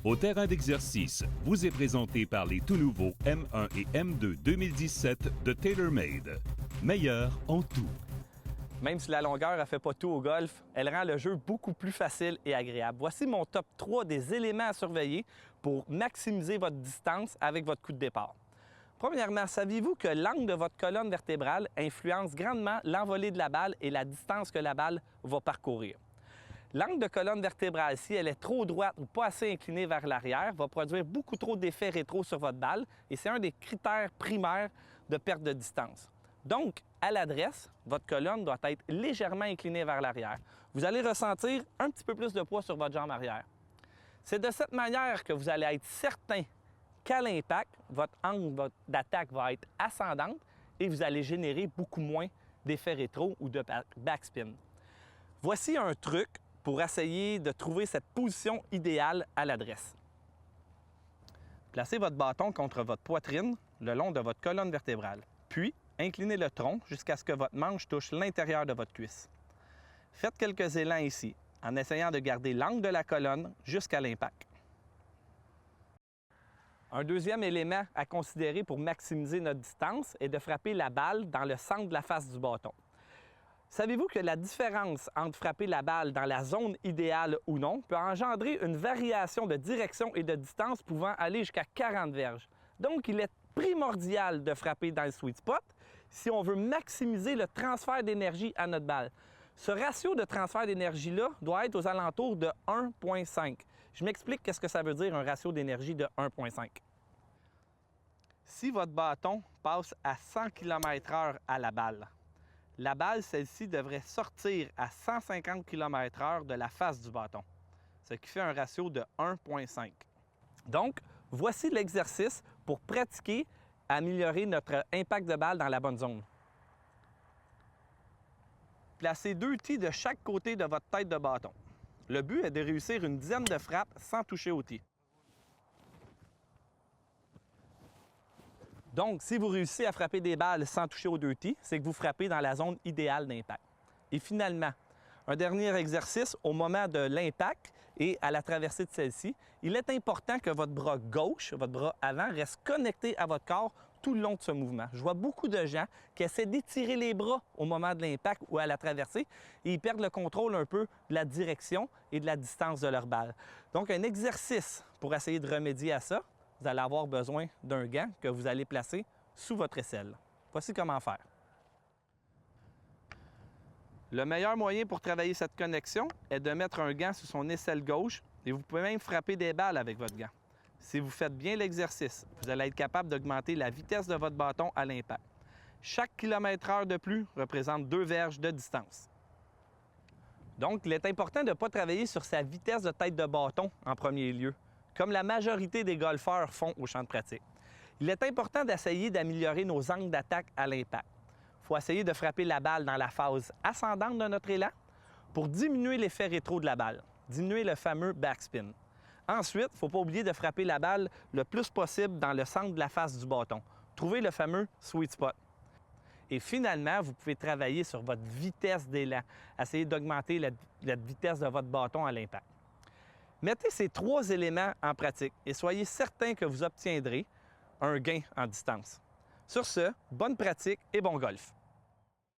Au terrain d'exercice, vous est présenté par les tout nouveaux M1 et M2 2017 de TaylorMade. Meilleur en tout. Même si la longueur ne fait pas tout au golf, elle rend le jeu beaucoup plus facile et agréable. Voici mon top 3 des éléments à surveiller pour maximiser votre distance avec votre coup de départ. Premièrement, saviez-vous que l'angle de votre colonne vertébrale influence grandement l'envolée de la balle et la distance que la balle va parcourir? L'angle de colonne vertébrale, si elle est trop droite ou pas assez inclinée vers l'arrière, va produire beaucoup trop d'effets rétro sur votre balle et c'est un des critères primaires de perte de distance. Donc, à l'adresse, votre colonne doit être légèrement inclinée vers l'arrière. Vous allez ressentir un petit peu plus de poids sur votre jambe arrière. C'est de cette manière que vous allez être certain qu'à l'impact, votre angle d'attaque va être ascendante et vous allez générer beaucoup moins d'effets rétro ou de backspin. Voici un truc pour essayer de trouver cette position idéale à l'adresse. Placez votre bâton contre votre poitrine le long de votre colonne vertébrale. Puis, inclinez le tronc jusqu'à ce que votre manche touche l'intérieur de votre cuisse. Faites quelques élans ici, en essayant de garder l'angle de la colonne jusqu'à l'impact. Un deuxième élément à considérer pour maximiser notre distance est de frapper la balle dans le centre de la face du bâton. Savez-vous que la différence entre frapper la balle dans la zone idéale ou non peut engendrer une variation de direction et de distance pouvant aller jusqu'à 40 verges? Donc, il est primordial de frapper dans le sweet spot si on veut maximiser le transfert d'énergie à notre balle. Ce ratio de transfert d'énergie-là doit être aux alentours de 1,5. Je m'explique qu'est-ce que ça veut dire un ratio d'énergie de 1,5. Si votre bâton passe à 100 km/h à la balle, celle-ci devrait sortir à 150 km/h de la face du bâton, ce qui fait un ratio de 1,5. Donc, voici l'exercice pour pratiquer à améliorer notre impact de balle dans la bonne zone. Placez 2 tees de chaque côté de votre tête de bâton. Le but est de réussir une dizaine de frappes sans toucher au tee. Donc, si vous réussissez à frapper des balles sans toucher aux 2 tees, c'est que vous frappez dans la zone idéale d'impact. Et finalement, un dernier exercice, au moment de l'impact et à la traversée de celle-ci, il est important que votre bras gauche, votre bras avant, reste connecté à votre corps tout le long de ce mouvement. Je vois beaucoup de gens qui essaient d'étirer les bras au moment de l'impact ou à la traversée et ils perdent le contrôle un peu de la direction et de la distance de leur balle. Donc, un exercice pour essayer de remédier à ça, vous allez avoir besoin d'un gant que vous allez placer sous votre aisselle. Voici comment faire. Le meilleur moyen pour travailler cette connexion est de mettre un gant sous son aisselle gauche et vous pouvez même frapper des balles avec votre gant. Si vous faites bien l'exercice, vous allez être capable d'augmenter la vitesse de votre bâton à l'impact. Chaque kilomètre-heure de plus représente 2 verges de distance. Donc, il est important de ne pas travailler sur sa vitesse de tête de bâton en premier lieu, comme la majorité des golfeurs font au champ de pratique. Il est important d'essayer d'améliorer nos angles d'attaque à l'impact. Il faut essayer de frapper la balle dans la phase ascendante de notre élan pour diminuer l'effet rétro de la balle, diminuer le fameux backspin. Ensuite, il ne faut pas oublier de frapper la balle le plus possible dans le centre de la face du bâton. Trouvez le fameux sweet spot. Et finalement, vous pouvez travailler sur votre vitesse d'élan. Essayez d'augmenter la vitesse de votre bâton à l'impact. Mettez ces 3 éléments en pratique et soyez certain que vous obtiendrez un gain en distance. Sur ce, bonne pratique et bon golf!